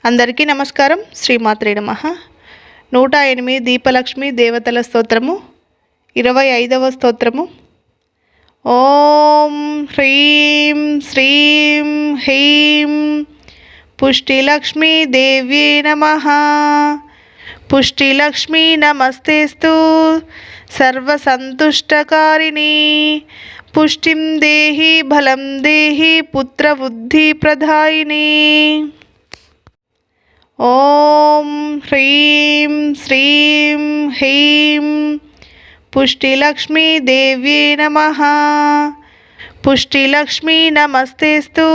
అందరికీ నమస్కారం. శ్రీమాత్రే నమః. 108 దీపలక్ష్మి దేవతల స్తోత్రము. 25వ స్తోత్రము. ఓం హ్రీం శ్రీం హ్రీం పుష్టిలక్ష్మీ దేవ్యే నమః. పుష్టిలక్ష్మీ నమస్తేస్తు సర్వసంతుష్టకారిణి. పుష్టిం దేహి బలం దేహి పుత్రబుద్ధి ప్రదాయిని. ఓం హ్రీం శ్రీం హ్రీం పుష్టిలక్ష్మీ దేవ్యే నమః. పుష్టిలక్ష్మీ నమస్తేస్తు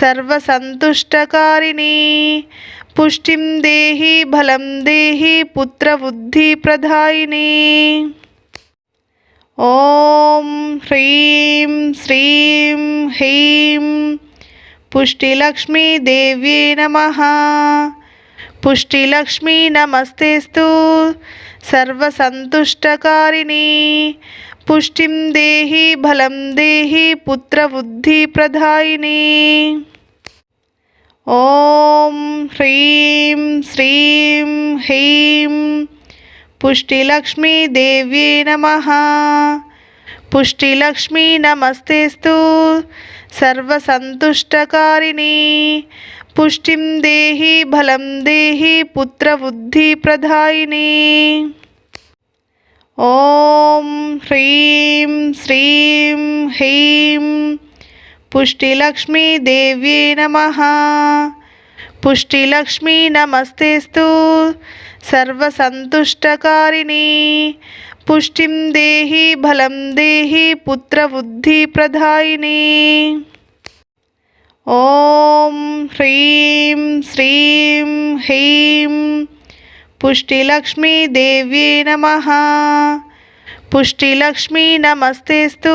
సర్వసంతుష్టకారిణి. పుష్టిం దేహి బలం దేహి పుత్రబుద్ధి ప్రదాయిని. ఓం హ్రీం శ్రీం హ్రీం పుష్టిలక్ష్మీ దేవ్యే నమః. పుష్టిలక్ష్మీ నమస్తేస్తు సర్వసంతుష్టకారిణి. పుష్టిం దేహి బలం దేహి పుత్రబుద్ధి ప్రదాయిని. ఓం హ్రీం శ్రీం హ్రీం పుష్టిలక్ష్మీ దేవ్యే నమః. పుష్టిలక్ష్మీ నమస్తేస్తు సర్వసంతుష్టకారిణి. పుష్టిం దేహి బలం దేహి పుత్రబుద్ధి ప్రదాయిని. ఓం హ్రీం శ్రీం హ్రీం పుష్టిలక్ష్మీ దేవ్యే నమః. పుష్టిలక్ష్మీ నమస్తేస్తు సర్వసంతుష్టకారిణి. పుష్టిం దేహి బలం దేహి పుత్రబుద్ధి ప్రదాయిని. ఓం హ్రీం శ్రీం హ్రీం పుష్టిలక్ష్మీ దేవ్యే నమః. పుష్టిలక్ష్మీ నమస్తేస్తు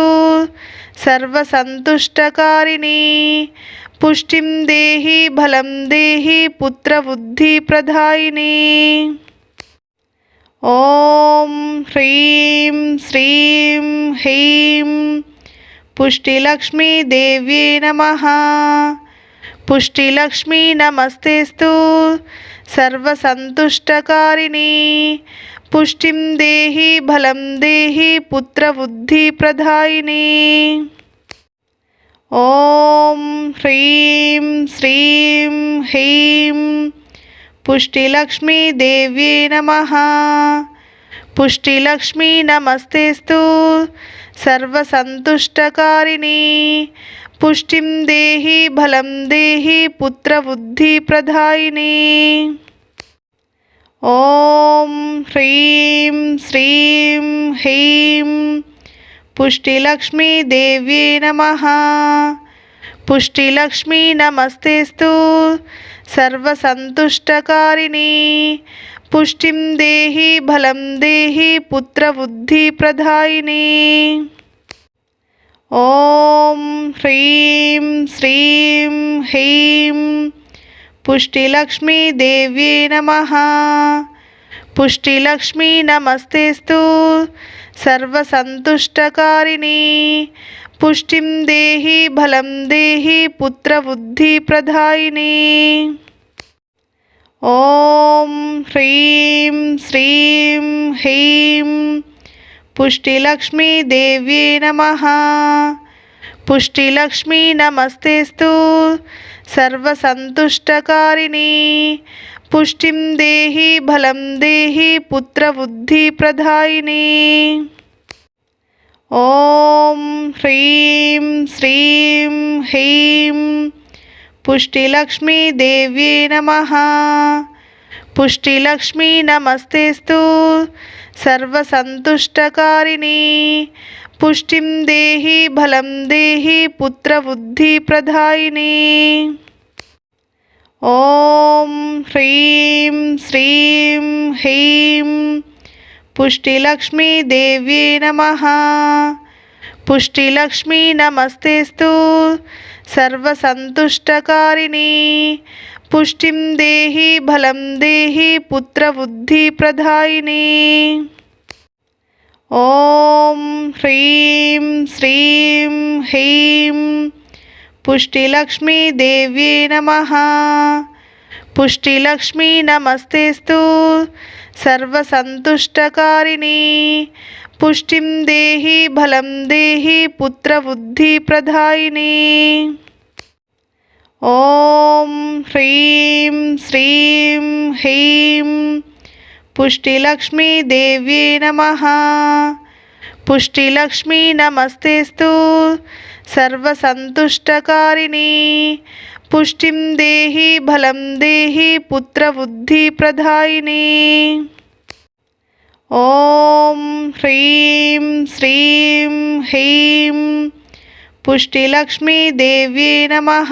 సర్వసంతుష్టకారిణి. పుష్టిం దేహి బలం దేహి పుత్రబుద్ధి ప్రదాయిని. ఓం హ్రీం శ్రీం హ్రీం పుష్టిలక్ష్మీ దేవ్యే నమః. పుష్టిలక్ష్మీ నమస్తేస్తు సర్వసంతుష్టకారిణి. పుష్టిం దేహి బలం దేహి పుత్రబుద్ధి ప్రదాయిని. ఓం హ్రీం శ్రీం హ్రీం పుష్టిలక్ష్మీ దేవ్యే నమః. పుష్టిలక్ష్మీ నమస్తేస్తు సర్వసంతుష్టకారిణి. పుష్టిం దేహి బలం దేహి పుత్రబుద్ధి ప్రదాయిని. ఓం హ్రీం శ్రీం హ్రీం పుష్టిలక్ష్మీ దేవ్యే నమః. పుష్టిలక్ష్మీ నమస్తేస్తు సర్వసంతుష్టకారిణి. పుష్టిం దేహి బలం దేహి పుత్రబుద్ధి ప్రదాయిని. ఓం హ్రీం శ్రీం హ్రీం పుష్టిలక్ష్మీ దేవ్యే నమః. పుష్టిలక్ష్మీ నమస్తేస్తు సర్వసంతుష్టకారిణి. పుష్టిం దేహి బలం దేహి పుత్రబుద్ధి ప్రదాయిని. ఓం హ్రీం శ్రీం హ్రీం పుష్టిలక్ష్మీ దేవ్యే నమః. పుష్టిలక్ష్మీ నమస్తేస్తు సర్వసంతుష్టకారిణి. పుష్టిం దేహి బలం దేహి పుత్రబుద్ధి ప్రదాయిని. ఓం హ్రీం శ్రీం హ్రీం పుష్టిలక్ష్మీ దేవ్యే నమః. పుష్టిలక్ష్మీ నమస్తేస్తు సర్వసంతుష్టకారిణి. పుష్టిం దేహి బలం దేహి పుత్రబుద్ధి ప్రదాయిని. ఓం హ్రీం శ్రీం హ్రీం పుష్టిలక్ష్మీ దేవ్యే నమః. పుష్టిలక్ష్మీ నమస్తేస్తు సర్వసంతుష్టకారిణి. పుష్టిం దేహి బలం దేహి పుత్రబుద్ధి ప్రదాయిని. ఓం హ్రీం శ్రీం హ్రీం పుష్టిలక్ష్మీ దేవ్యే నమః. పుష్టిలక్ష్మీ నమస్తేస్తు సర్వసంతుష్టకారిణి పుష్టిం దేహి బలం దేహి పుత్రబుద్ధి ప్రదాయిని. ఓం హ్రీం శ్రీం హ్రీం పుష్టిలక్ష్మీ దేవ్యై నమః. పుష్టిలక్ష్మీ నమస్తేస్తు సర్వసంతుష్టకారిణి పుష్టిం దేహి బలం దేహి పుత్రబుద్ధి ప్రదాయిని. ఓం హ్రీం శ్రీం హ్రీం పుష్టిలక్ష్మీ దేవ్యై నమః.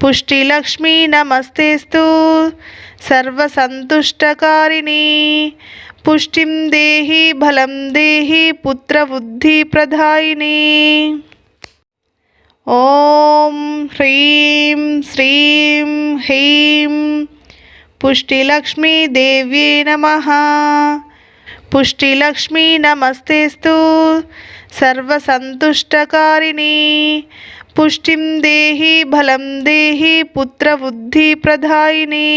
పుష్టిలక్ష్మీ నమస్తేస్తు సర్వసంతుష్టకారిణి పుష్టిం దేహి బలం దేహి పుత్రబుద్ధి ప్రదాయిని. ఓం హ్రీం శ్రీం హ్రీం పుష్టిలక్ష్మీ దేవ్యై నమః. పుష్టిలక్ష్మీ నమస్తేస్తు సర్వసంతుష్టకారిణి పుష్టిం దేహి బలం దేహి పుత్రబుద్ధి ప్రదాయిని.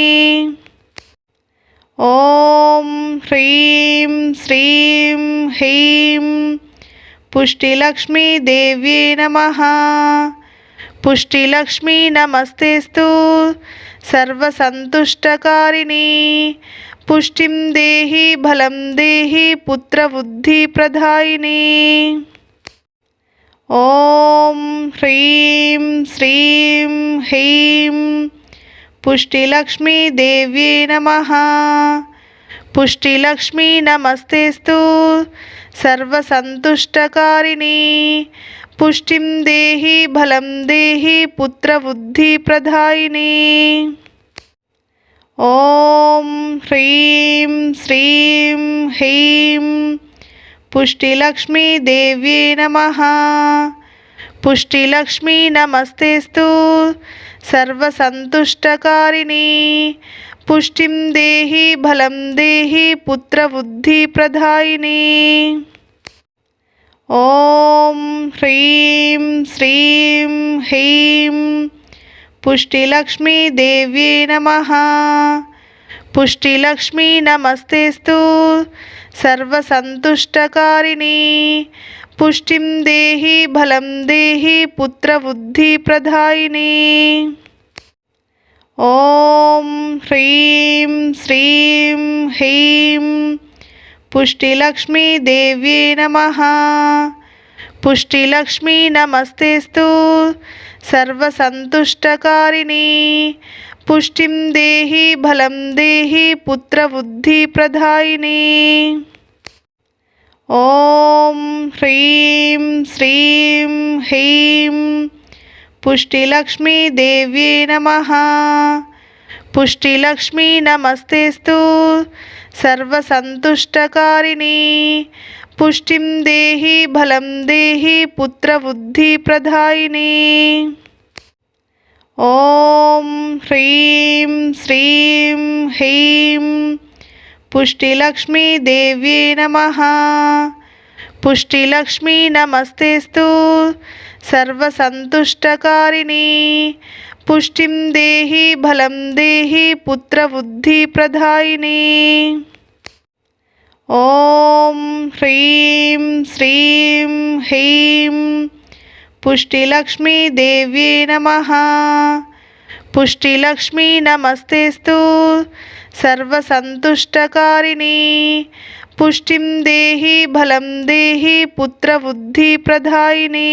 ఓం హ్రీం శ్రీం హ్రీం పుష్టిలక్ష్మీ దేవ్యై నమః. పుష్టిలక్ష్మీ నమస్తేస్తు సర్వసంతుష్టకారిణి పుష్టిం దేహి బలం దేహి పుత్రబుద్ధి ప్రదాయిని. ఓం హ్రీం శ్రీం హ్రీం పుష్టిలక్ష్మీ దేవ్యై నమః. పుష్టిలక్ష్మీ నమస్తేస్తు సర్వసంతుష్టకారిణి పుష్టిం దేహి బలం దేహి పుత్రబుద్ధి ప్రదాయిని. ఓం హ్రీం శ్రీం హ్రీం పుష్టిలక్ష్మీ దేవ్యై నమః. పుష్టిలక్ష్మీ నమస్తేస్తు సర్వసంతుష్టకారిణి పుష్టిం దేహి బలం దేహి పుత్రబుద్ధి ప్రదాయిని. ఓం హ్రీం శ్రీం హ్రీం పుష్టిలక్ష్మీ దేవ్యై నమః. పుష్టిలక్ష్మీ నమస్తేస్తు సర్వసంతుష్టకారిణి పుష్టిం దేహి బలం దేహి పుత్రబుద్ధి ప్రదాయిని. ఓం హ్రీం శ్రీం హ్రీం పుష్టిలక్ష్మీ దేవ్యై నమః. పుష్టిలక్ష్మీ నమస్తేస్తు సర్వసంతుష్టకారిణి పుష్టిం దేహి బలం దేహి పుత్రబుద్ధి ప్రదాయిని. ఓం హ్రీం శ్రీం హ్రీం పుష్టిలక్ష్మీ దేవ్యై నమః. పుష్టిలక్ష్మీ నమస్తేస్తు సర్వసంతుష్టకారిణి పుష్టిం దేహి బలం దేహి పుత్రబుద్ధి ప్రదాయిని. ఓం హ్రీం శ్రీం హ్రీం పుష్టిలక్ష్మీ దేవ్యై నమః. పుష్టిలక్ష్మీ నమస్తేస్తు సర్వసంతుష్టకారిణి పుష్టిం దేహి బలం దేహి పుత్రబుద్ధి ప్రదాయిని. ఓం హ్రీం శ్రీం హ్రీం పుష్టిలక్ష్మీ దేవ్యై నమః. పుష్టిలక్ష్మీ నమస్తేస్తు సర్వసంతుష్టకారిణి పుష్టిం దేహి బలం దేహి పుత్రబుద్ధి ప్రదాయిని.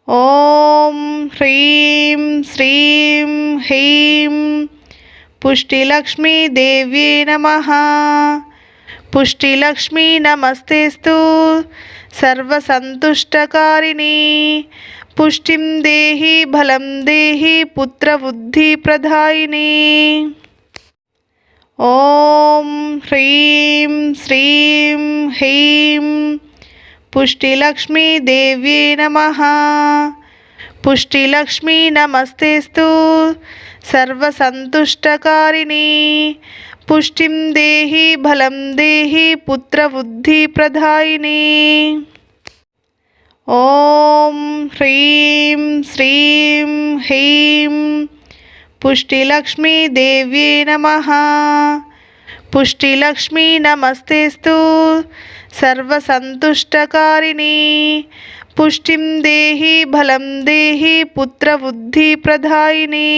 ఓం హ్రీం శ్రీం హ్రీం పుష్టిలక్ష్మీ దేవ్యై నమః. పుష్టిలక్ష్మీ నమస్తేస్తు సర్వసంతుష్టకారిణి పుష్టిం దేహి బలం దేహి పుత్రబుద్ధి ప్రదాయిని. ఓం హ్రీం శ్రీం హ్రీం పుష్టిలక్ష్మీ దేవ్యై నమః. పుష్టిలక్ష్మీ నమస్తేస్తు సర్వసంతుష్టకారిణి పుష్టిం దేహి బలం దేహి పుత్రబుద్ధి ప్రదాయిని. ఓం హ్రీం శ్రీం హ్రీం पुष्टिलक्ष्मीदेव्यै नमः। पुष्टिलक्ष्मी नमस्तेस्तु सर्वसन्तुष्टकारिणी। पुष्टिं देहि बलं देहि पुत्रबुद्धिप्रदायिनी।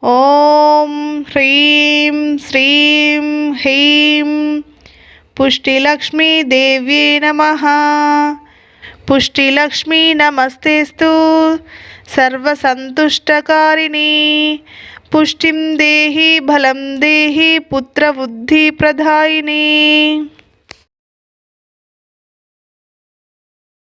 ॐ ह्रीं श्रीं ह्रीं पुष्टिलक्ष्मीदेव्यै नमः। पुष्टिलक्ष्मी नमस्तेस्तु सर्वसन्तुष्टकारिणी। पुष्टिं देहि बलं देहि पुत्रबुद्धिप्रदायिनी।